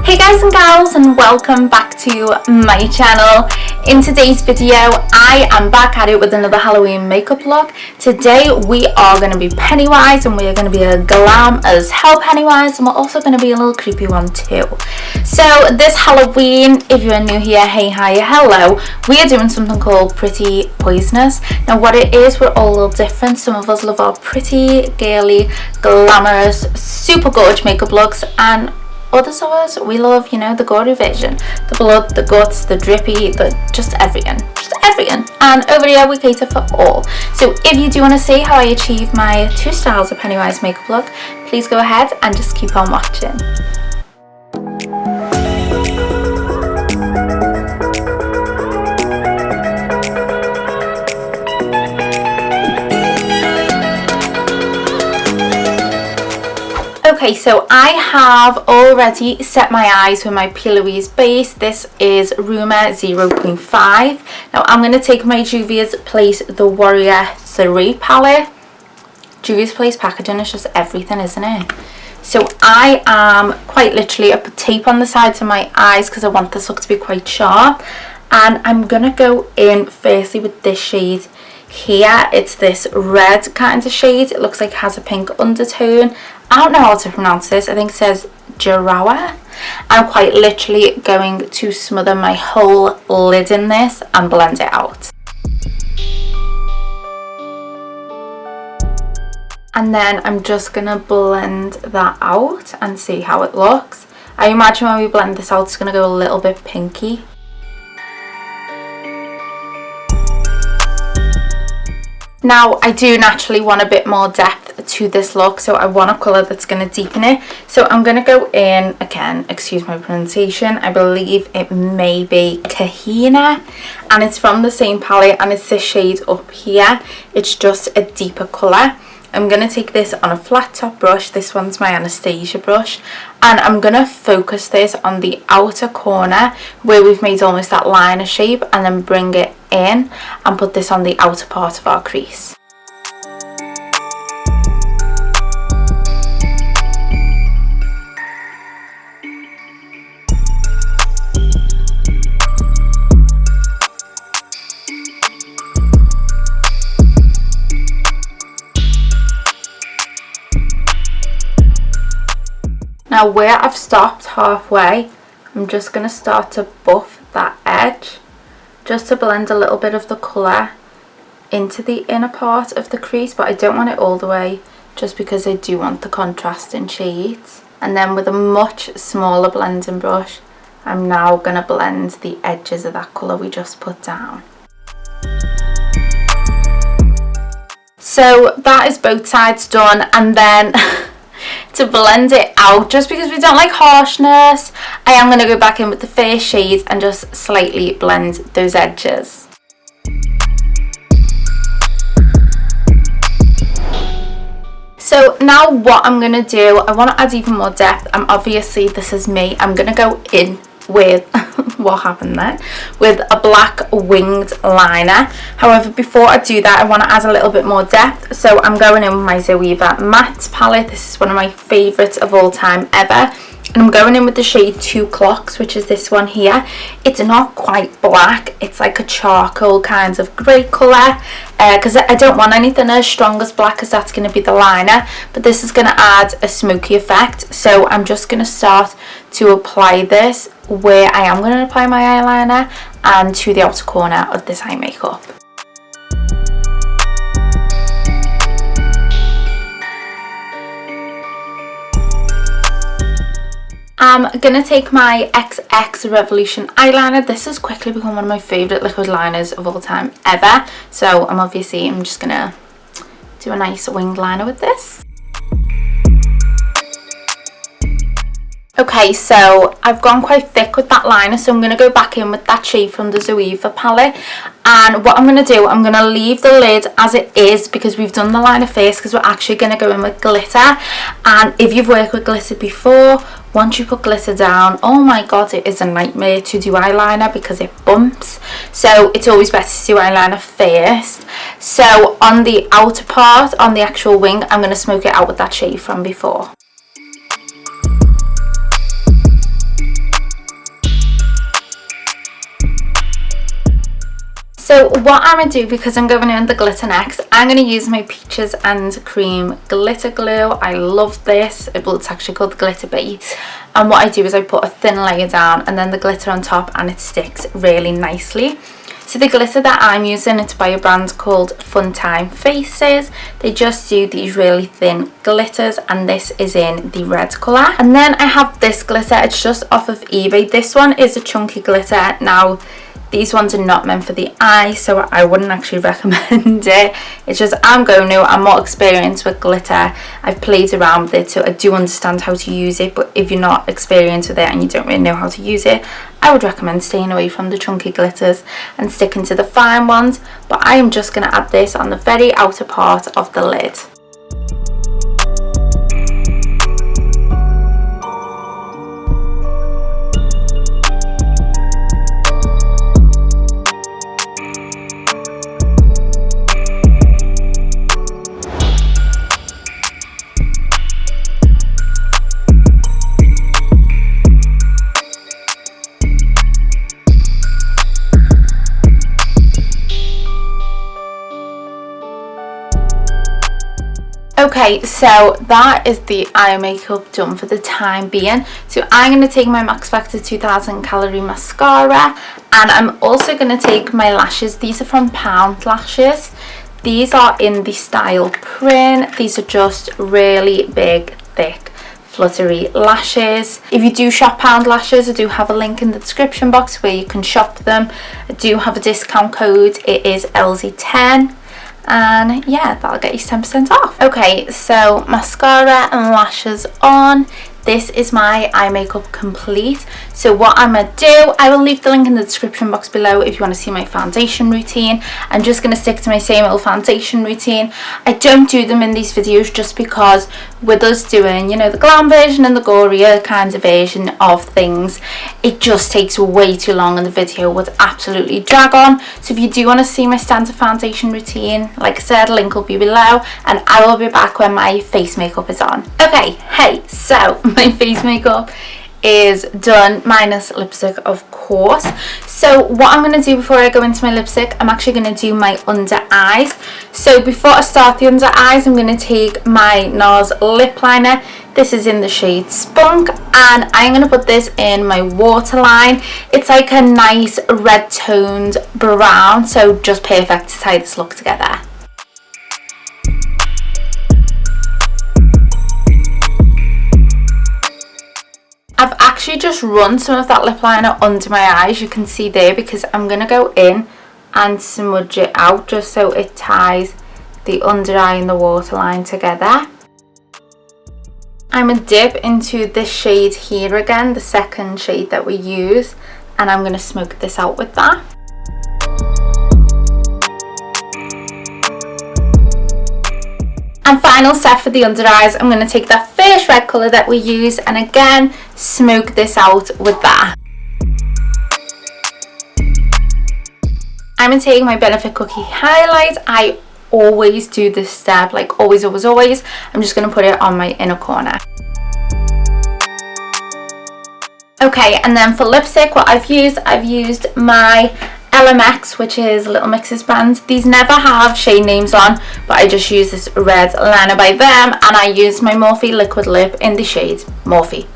Hey guys and gals, and welcome back to my channel. In today's video I am back at it with another Halloween makeup look. Today we are going to be Pennywise, and we are going to be a glam as hell Pennywise, and we're also going to be a little creepy one too. So this Halloween, if you're new here, hey, hi, hello, we are doing something called Pretty Poisonous. Now what it is, we're all a little different. Some of us love our pretty, girly, glamorous, super gorgeous makeup looks, and others of us, we love, you know, the gory version, the blood, the guts, the drippy, just everything. And over here we cater for all. So if you do want to see how I achieve my two styles of Pennywise makeup look, please go ahead and just keep on watching. Okay, so I have already set my eyes with my Pennywise base. This is Rumour 0.5. Now I'm going to take my Juvia's Place The Warrior 3 palette. Juvia's Place packaging is just everything, isn't it? So I am quite literally, I put tape on the sides of my eyes because I want this look to be quite sharp. And I'm going to go in firstly with this shade here. It's this red kind of shade. It looks like it has a pink undertone. I don't know how to pronounce this. I think it says Jarawa. I'm quite literally going to smother my whole lid in this and blend it out. And then I'm just going to blend that out and see how it looks. I imagine when we blend this out, it's going to go a little bit pinky. Now I do naturally want a bit more depth to this look, so I want a colour that's going to deepen it. So I'm going to go in, again, excuse my pronunciation, I believe it may be Kahina, and it's from the same palette, and it's this shade up here. It's just a deeper colour. I'm going to take this on a flat top brush. This one's my Anastasia brush, and I'm going to focus this on the outer corner where we've made almost that liner shape, and then bring it in and put this on the outer part of our crease. Now where I've stopped halfway, I'm just going to start to buff that edge, just to blend a little bit of the colour into the inner part of the crease, but I don't want it all the way, just because I do want the contrast in shades. And then with a much smaller blending brush, I'm now going to blend the edges of that colour we just put down. So that is both sides done, and then to blend it out, just because we don't like harshness, I am going to go back in with the first shade and just slightly blend those edges. So now what I'm going to do, I want to add even more depth. Obviously, this is me, I'm going to go in with what happened there, with a black winged liner. However, before I do that, I want to add a little bit more depth, so I'm going in with my Zoeva matte palette. This is one of my favorites of all time ever, and I'm going in with the shade 2 Clocks, which is this one here. It's not quite black, it's like a charcoal kind of grey colour, because I don't want anything as strong as black, because that's going to be the liner, but this is going to add a smoky effect. So I'm just going to start to apply this where I am going to apply my eyeliner and to the outer corner of this eye makeup. I'm going to take my Ell Xx Revolution eyeliner. This has quickly become one of my favourite liquid liners of all time ever. So I'm just going to do a nice winged liner with this. Okay, so I've gone quite thick with that liner, so I'm going to go back in with that shade from the Zoeva palette. And what I'm going to do, I'm going to leave the lid as it is, because we've done the liner first, because we're actually going to go in with glitter. And if you've worked with glitter before, once you put glitter down, oh my god, it is a nightmare to do eyeliner because it bumps. So it's always better to do eyeliner first. So on the outer part, on the actual wing, I'm going to smoke it out with that shade from before. So what I'm going to do, because I'm going in the glitter next, I'm going to use my Peaches and Cream glitter glue. I love this. Well, it's actually called the glitter base. And what I do is I put a thin layer down and then the glitter on top, and it sticks really nicely. So the glitter that I'm using, it's by a brand called Funtime Faces. They just do these really thin glitters, and this is in the red colour. And then I have this glitter, it's just off of eBay. This one is a chunky glitter. Now, these ones are not meant for the eye, so I wouldn't actually recommend it. It's just, I'm more experienced with glitter. I've played around with it, so I do understand how to use it. But if you're not experienced with it and you don't really know how to use it, I would recommend staying away from the chunky glitters and sticking to the fine ones. But I am just going to add this on the very outer part of the lid. Okay, so that is the eye makeup done for the time being. So I'm going to take my Max Factor 2000 calorie mascara, and I'm also going to take my lashes. These are from PoundLashes. These are in the style print. These are just really big, thick, fluttery lashes. If you do shop PoundLashes, I do have a link in the description box where you can shop them. I do have a discount code. It is ElsieMayMakeup. And yeah, that'll get you 10% off. Okay, so mascara and lashes on. This is my eye makeup complete. So what I'm going to do, I will leave the link in the description box below if you want to see my foundation routine. I'm just going to stick to my same old foundation routine. I don't do them in these videos just because with us doing, you know, the Glam version and the Gory kind of version of things, it just takes way too long and the video would absolutely drag on. So if you do want to see my standard foundation routine, like I said, link will be below, and I will be back when my face makeup is on. Okay, hey, so my face makeup is done, minus lipstick of course. So what I'm going to do before I go into my lipstick, I'm actually going to do my under eyes. So before I start the under eyes, I'm going to take my NARS lip liner. This is in the shade Spunk, and I'm going to put this in my waterline. It's like a nice red toned brown, so just perfect to tie this look together. I've actually just run some of that lip liner under my eyes, you can see there, because I'm going to go in and smudge it out just so it ties the under eye and the waterline together. I'm going to dip into this shade here again, the second shade that we use, and I'm going to smoke this out with that. And final step for the under eyes, I'm going to take that first red colour that we use and again smoke this out with that. I'm going to take my Benefit Cookie highlight. I always do this step, like always. I'm just going to put it on my inner corner. Okay, and then for lipstick, what I've used my Ell Xx, which is Little Mix's brand. These never have shade names on, but I just use this red liner by them, and I use my Morphe liquid lip in the shade Morphe.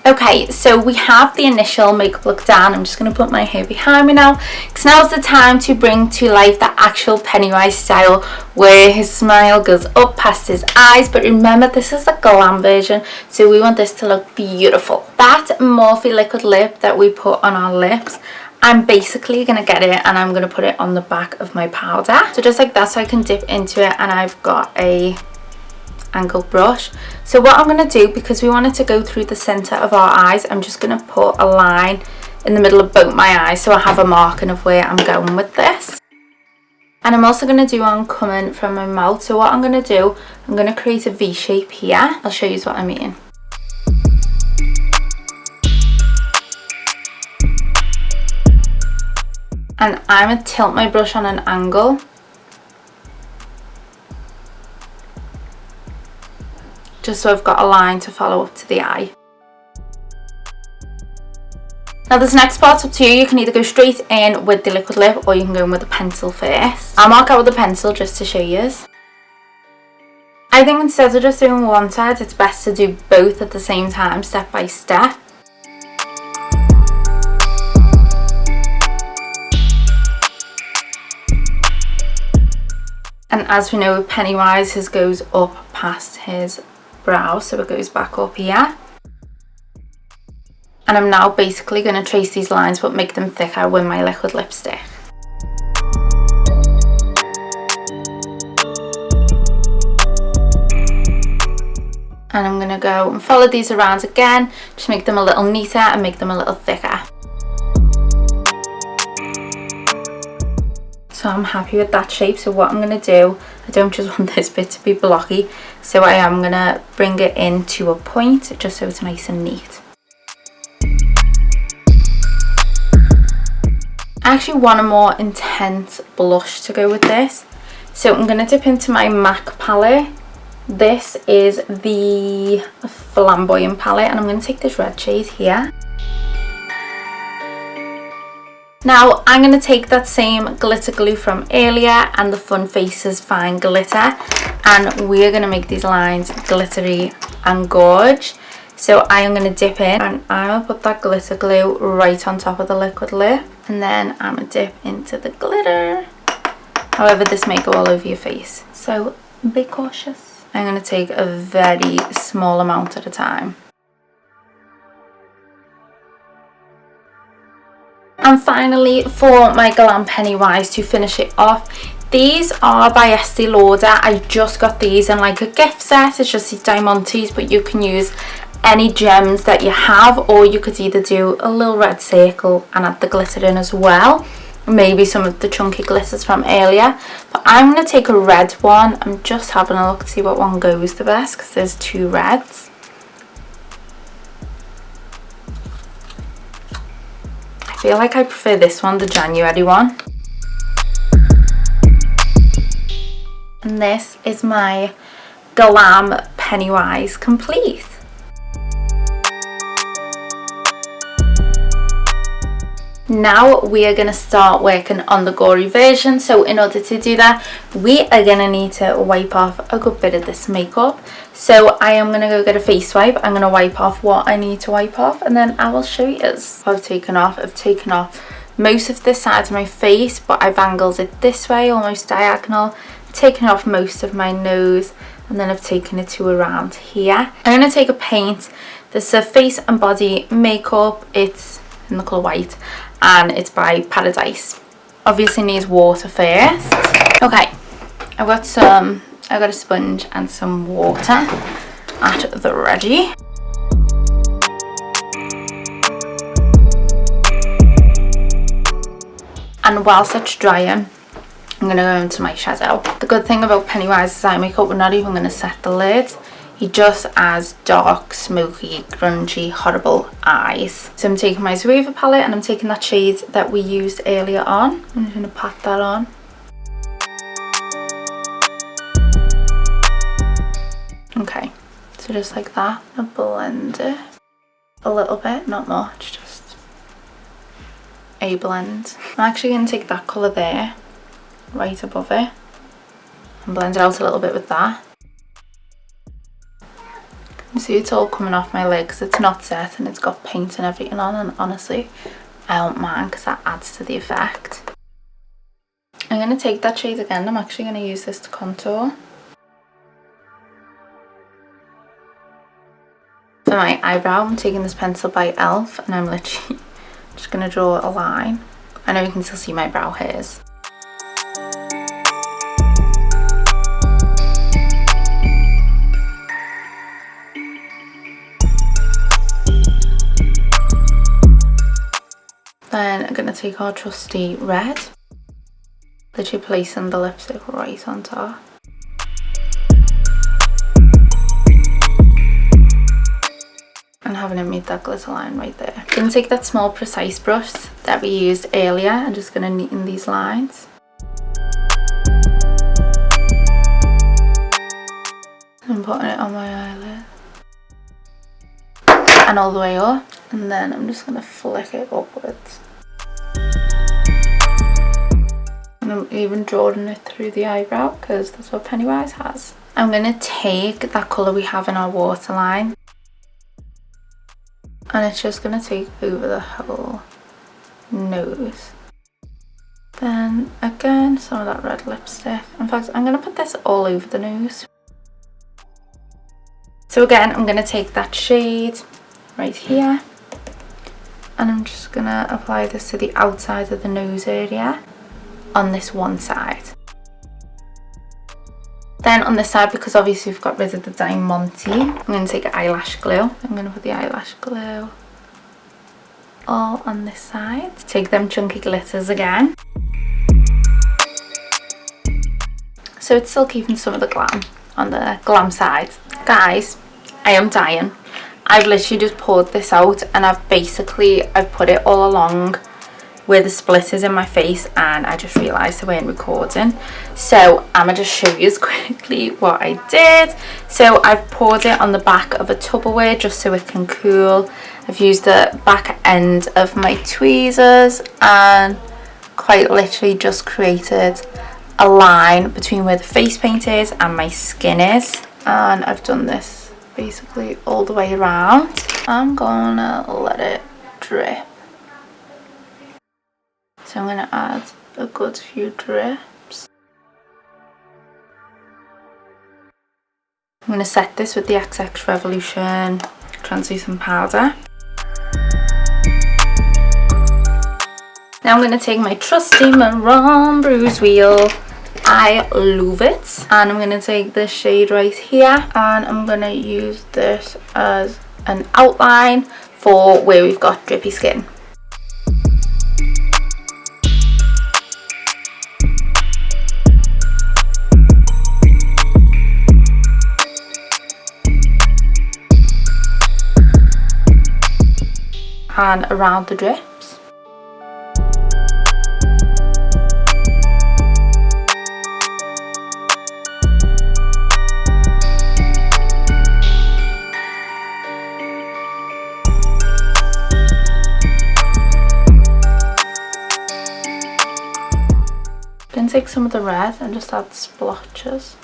Okay, so we have the initial makeup look down. I'm just going to put my hair behind me now, because now's the time to bring to life the actual Pennywise style, where his smile goes up past his eyes. But remember, this is the Glam version, so we want this to look beautiful. That Morphe liquid lip that we put on our lips, I'm basically going to get it and I'm going to put it on the back of my powder. So just like that, so I can dip into it, and I've got a angled brush. So what I'm going to do, because we want it to go through the centre of our eyes, I'm just going to put a line in the middle of both my eyes so I have a marking of where I'm going with this. And I'm also going to do one coming from my mouth. So what I'm going to do, I'm going to create a V shape here. I'll show you what I mean. And I'm going to tilt my brush on an angle. Just so I've got a line to follow up to the eye. Now this next part's up to you. You can either go straight in with the liquid lip or you can go in with the pencil first. I'll mark out with the pencil just to show you. I think instead of just doing one side, it's best to do both at the same time, step by step. And as we know with Pennywise, his goes up past his brow, so it goes back up here. And I'm now basically going to trace these lines but make them thicker with my liquid lipstick. And I'm going to go and follow these around again, just make them a little neater and make them a little thicker. So I'm happy with that shape. So what I'm going to do, I don't just want this bit to be blocky, so I am going to bring it in to a point just so it's nice and neat. I actually want a more intense blush to go with this, so I'm going to dip into my MAC palette. This is the Flamboyant palette and I'm going to take this red shade here. Now I'm going to take that same glitter glue from earlier and the Fun Faces Fine Glitter, and we're going to make these lines glittery and gorge. So I am going to dip in and I'll put that glitter glue right on top of the liquid lip, and then I'm going to dip into the glitter. However, this may go all over your face, so be cautious. I'm going to take a very small amount at a time. And finally, for my Glam Pennywise, to finish it off, these are by Estee Lauder. I just got these in like a gift set. It's just these diamantes, but you can use any gems that you have, or you could either do a little red circle and add the glitter in as well, maybe some of the chunky glitters from earlier. But I'm going to take a red one. I'm just having a look to see what one goes the best because there's two reds. I feel like I prefer this one, the January one. And this is my Glam Pennywise complete. Now we are going to start working on the Gory version. So in order to do that, we are going to need to wipe off a good bit of this makeup. So I am going to go get a face wipe. I'm going to wipe off what I need to wipe off, and then I will show you. I've taken off most of this side of my face, but I've angled it this way, almost diagonal. Taken off most of my nose, and then I've taken it to around here. I'm going to take a paint. This is a face and body makeup. It's in the colour white and it's by Paradise. Obviously needs water first. Okay, I've got a sponge and some water at the ready. And whilst that's drying, I'm going to go into my shadow. The good thing about Pennywise's eye makeup, we're not even going to set the lid. He just has dark, smoky, grungy, horrible eyes. So I'm taking my Zoeva palette and I'm taking that shade that we used earlier on. I'm just going to pat that on. Okay, so just like that, I blend it a little bit, not much, just a blend. I'm actually going to take that colour there, right above it, and blend it out a little bit with that. You see it's all coming off my lid because it's not set and it's got paint and everything on, and honestly I don't mind because that adds to the effect. I'm going to take that shade again. I'm actually going to use this to contour. For my eyebrow, I'm taking this pencil by Ell Xx and I'm literally just going to draw a line. I know you can still see my brow hairs. Then I'm going to take our trusty red, literally placing the lipstick right on top. And having it meet that glitter line right there. I'm going to take that small precise brush that we used earlier. I'm just going to neaten these lines. I'm putting it on my eyelid. And all the way up. And then I'm just going to flick it upwards. And I'm even drawing it through the eyebrow because that's what Pennywise has. I'm going to take that colour we have in our waterline. And it's just going to take over the whole nose. Then again, some of that red lipstick. In fact, I'm going to put this all over the nose. So again, I'm going to take that shade right here. And I'm just going to apply this to the outside of the nose area on this one side. Then on this side, because obviously we've got rid of the Diamante, I'm going to take eyelash glue. I'm going to put the eyelash glue all on this side. Take them chunky glitters again. So it's still keeping some of the glam on the glam side. Guys, I am dying. I've literally just poured this out and I've put it all along where the split is in my face, and I just realised I weren't recording. So I'm going to just show you quickly what I did. So I've poured it on the back of a Tupperware just so it can cool. I've used the back end of my tweezers and quite literally just created a line between where the face paint is and my skin is. And I've done this basically all the way around. I'm gonna let it drip. So I'm gonna add a good few drips. I'm gonna set this with the Ell Xx Revolution translucent powder. Now I'm gonna take my trusty Maroon bruise wheel. I love it. And I'm going to take this shade right here and I'm going to use this as an outline for where we've got drippy skin. And around the drips. I'm going to take some of the red and just add splotches.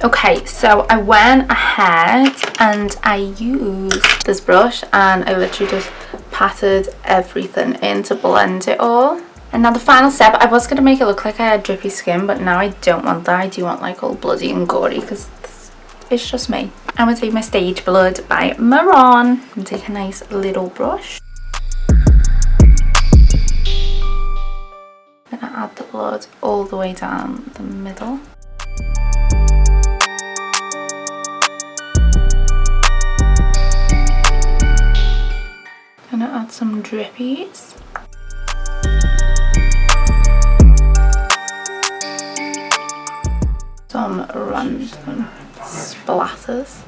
Okay, so I went ahead and I used this brush and I literally just patted everything in to blend it all. And now the final step, I was going to make it look like I had drippy skin, but now I don't want that. I do want like all bloody and gory because it's just me. I'm going to take my Stage Blood by Maroon and take a nice little brush. I'm going to add the blood all the way down the middle. Gonna add some drippies. Some random splatters.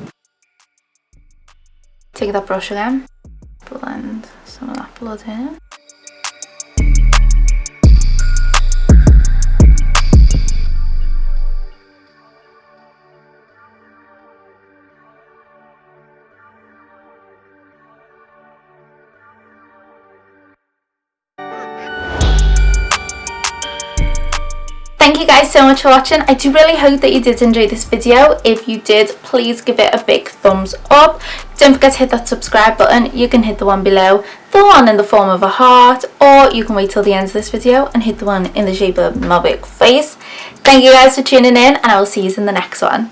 Take that brush again, blend some of that blood in. Thank you guys so much for watching. I do really hope that you did enjoy this video. If you did, please give it a big thumbs up. Don't forget to hit that subscribe button. You can hit the one below, the one in the form of a heart, or you can wait till the end of this video and hit the one in the shape of my big face. Thank you guys for tuning in and I will see you in the next one.